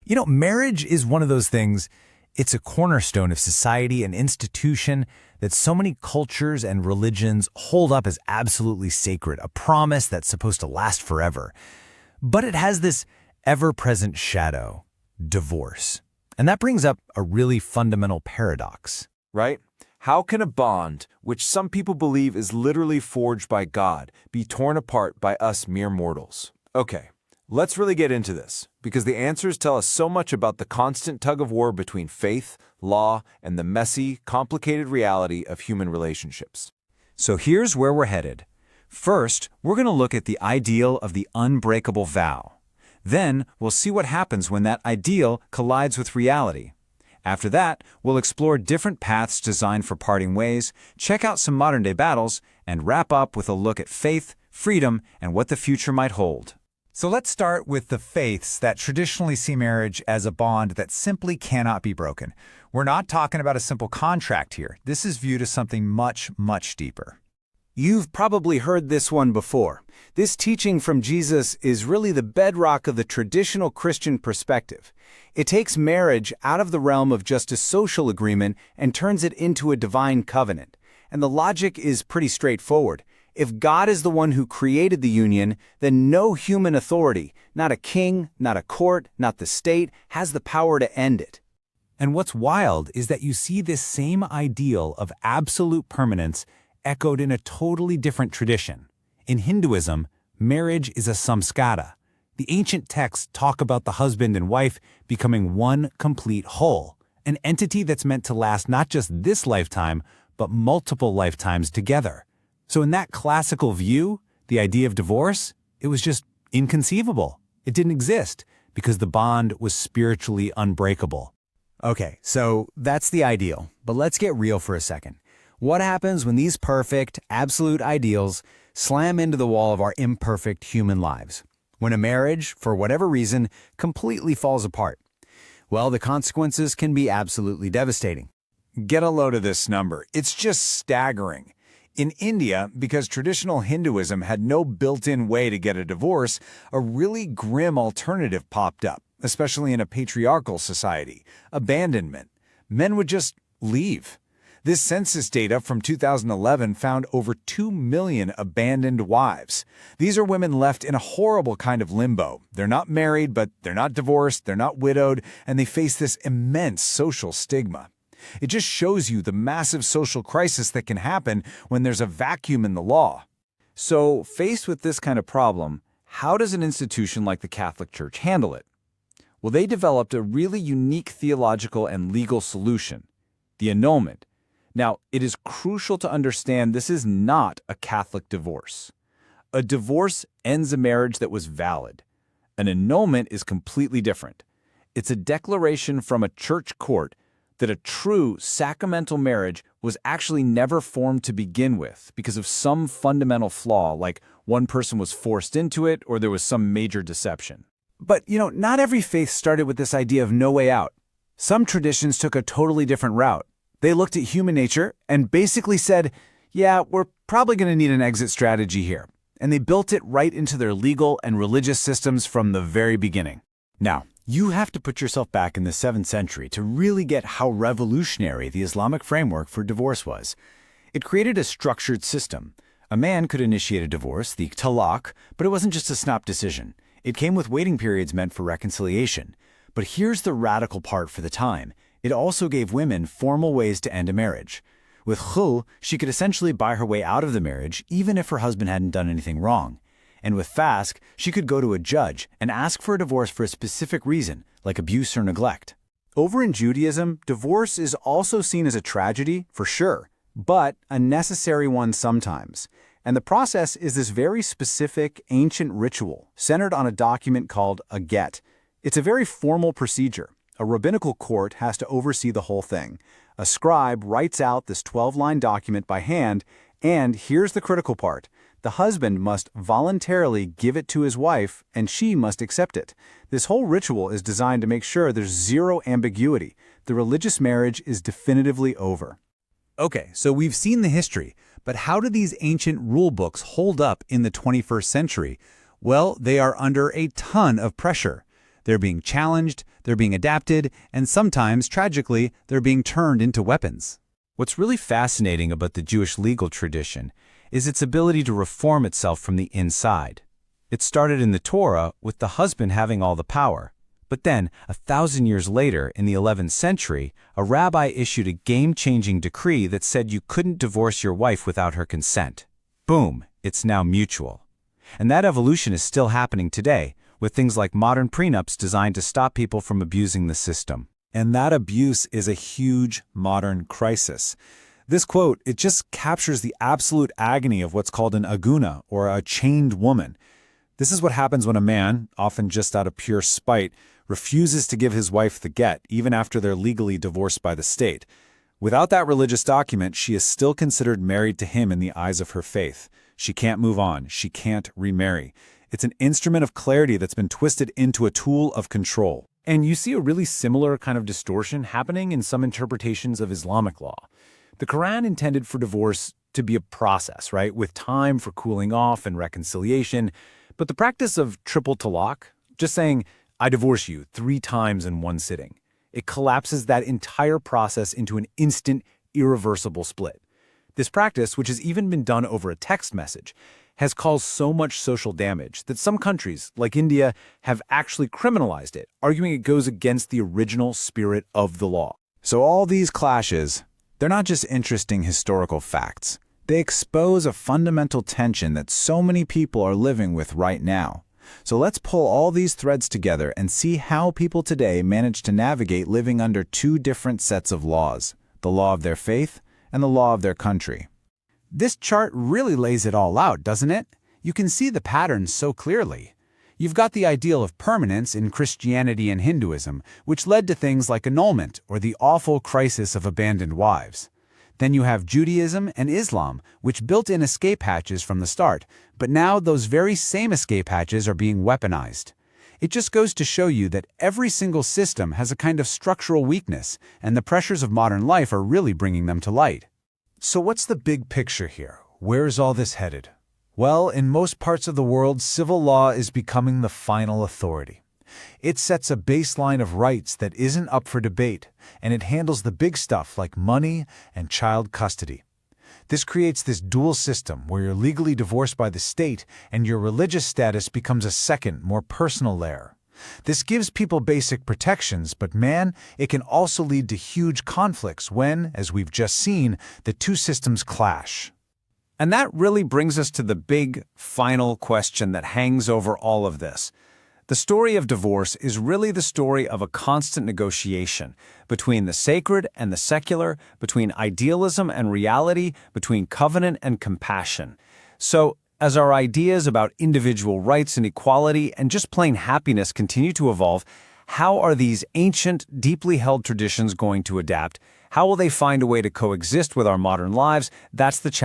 Marriage is one of those things, it's a cornerstone of society, an institution that so many cultures and religions hold up as absolutely sacred, a promise that's supposed to last forever. But it has this ever-present shadow, divorce. And that brings up a really fundamental paradox. Right? How can a bond, which some people believe is literally forged by God, be torn apart by us mere mortals? Okay, let's really get into this, because the answers tell us so much about the constant tug-of-war between faith, law, and the messy, complicated reality of human relationships. So here's where we're headed. First, we're going to look at the ideal of the unbreakable vow. Then, we'll see what happens when that ideal collides with reality. After that, we'll explore different paths designed for parting ways, check out some modern-day battles, and wrap up with a look at faith, freedom, and what the future might hold. So let's start with the faiths that traditionally see marriage as a bond that simply cannot be broken. We're not talking about a simple contract here. This is viewed as something much, much deeper. You've probably heard this one before. This teaching from Jesus is really the bedrock of the traditional Christian perspective. It takes marriage out of the realm of just a social agreement and turns it into a divine covenant. And the logic is pretty straightforward. If God is the one who created the union, then no human authority, not a king, not a court, not the state, has the power to end it. And what's wild is that you see this same ideal of absolute permanence echoed in a totally different tradition. In Hinduism, marriage is a samskara. The ancient texts talk about the husband and wife becoming one complete whole, an entity that's meant to last not just this lifetime, but multiple lifetimes together. So in that classical view, the idea of divorce, it was just inconceivable. It didn't exist because the bond was spiritually unbreakable. Okay, so that's the ideal, but let's get real for a second. What happens when these perfect, absolute ideals slam into the wall of our imperfect human lives? When a marriage, for whatever reason, completely falls apart? Well, the consequences can be absolutely devastating. Get a load of this number. It's just staggering. In India, because traditional Hinduism had no built-in way to get a divorce, a really grim alternative popped up, especially in a patriarchal society: abandonment. Men would just leave. This census data from 2011 found over 2 million abandoned wives. These are women left in a horrible kind of limbo. They're not married, but they're not divorced, they're not widowed, and they face this immense social stigma. It just shows you the massive social crisis that can happen when there's a vacuum in the law. So, faced with this kind of problem, how does an institution like the Catholic Church handle it? Well, they developed a really unique theological and legal solution: the annulment. Now, it is crucial to understand this is not a Catholic divorce. A divorce ends a marriage that was valid. An annulment is completely different. It's a declaration from a church court that a true sacramental marriage was actually never formed to begin with because of some fundamental flaw, like one person was forced into it or there was some major deception. But, not every faith started with this idea of no way out. Some traditions took a totally different route. They looked at human nature and basically said, yeah, we're probably going to need an exit strategy here. And they built it right into their legal and religious systems from the very beginning. Now, you have to put yourself back in the 7th century to really get how revolutionary the Islamic framework for divorce was. It created a structured system. A man could initiate a divorce, the talaq, but it wasn't just a snap decision. It came with waiting periods meant for reconciliation. But here's the radical part for the time. It also gave women formal ways to end a marriage. With khul, she could essentially buy her way out of the marriage even if her husband hadn't done anything wrong. And with fasq, she could go to a judge and ask for a divorce for a specific reason, like abuse or neglect. Over in Judaism, divorce is also seen as a tragedy, for sure, but a necessary one sometimes. And the process is this very specific, ancient ritual centered on a document called a get. It's a very formal procedure. A rabbinical court has to oversee the whole thing. A scribe writes out this 12-line document by hand, and here's the critical part. The husband must voluntarily give it to his wife, and she must accept it. This whole ritual is designed to make sure there's zero ambiguity. The religious marriage is definitively over. Okay, so we've seen the history, but how do these ancient rule books hold up in the 21st century? Well, they are under a ton of pressure. They're being challenged, they're being adapted, and sometimes, tragically, they're being turned into weapons. What's really fascinating about the Jewish legal tradition is its ability to reform itself from the inside. It started in the Torah with the husband having all the power. But then, 1,000 years later, in the 11th century, a rabbi issued a game-changing decree that said you couldn't divorce your wife without her consent. Boom, it's now mutual. And that evolution is still happening today, with things like modern prenups designed to stop people from abusing the system. And that abuse is a huge modern crisis. This quote, it just captures the absolute agony of what's called an aguna, or a chained woman. This is what happens when a man, often just out of pure spite, refuses to give his wife the get, even after they're legally divorced by the state. Without that religious document, she is still considered married to him in the eyes of her faith. She can't move on. She can't remarry. It's an instrument of clarity that's been twisted into a tool of control. And you see a really similar kind of distortion happening in some interpretations of Islamic law. The Quran intended for divorce to be a process, right, with time for cooling off and reconciliation. But the practice of triple talaq, just saying, I divorce you 3 times in one sitting, it collapses that entire process into an instant, irreversible split. This practice, which has even been done over a text message, has caused so much social damage that some countries, like India, have actually criminalized it, arguing it goes against the original spirit of the law. So all these clashes, they're not just interesting historical facts. They expose a fundamental tension that so many people are living with right now. So let's pull all these threads together and see how people today manage to navigate living under 2 different sets of laws, the law of their faith and the law of their country. This chart really lays it all out, doesn't it? You can see the patterns so clearly. You've got the ideal of permanence in Christianity and Hinduism, which led to things like annulment or the awful crisis of abandoned wives. Then you have Judaism and Islam, which built in escape hatches from the start, but now those very same escape hatches are being weaponized. It just goes to show you that every single system has a kind of structural weakness, and the pressures of modern life are really bringing them to light. So what's the big picture here? Where's all this headed? Well, in most parts of the world, civil law is becoming the final authority. It sets a baseline of rights that isn't up for debate, and it handles the big stuff like money and child custody. This creates this dual system where you're legally divorced by the state and your religious status becomes a second, more personal layer. This gives people basic protections, but man, it can also lead to huge conflicts when, as we've just seen, the 2 systems clash. And that really brings us to the big, final question that hangs over all of this. The story of divorce is really the story of a constant negotiation between the sacred and the secular, between idealism and reality, between covenant and compassion. So, as our ideas about individual rights and equality and just plain happiness continue to evolve, how are these ancient, deeply held traditions going to adapt? How will they find a way to coexist with our modern lives? That's the challenge.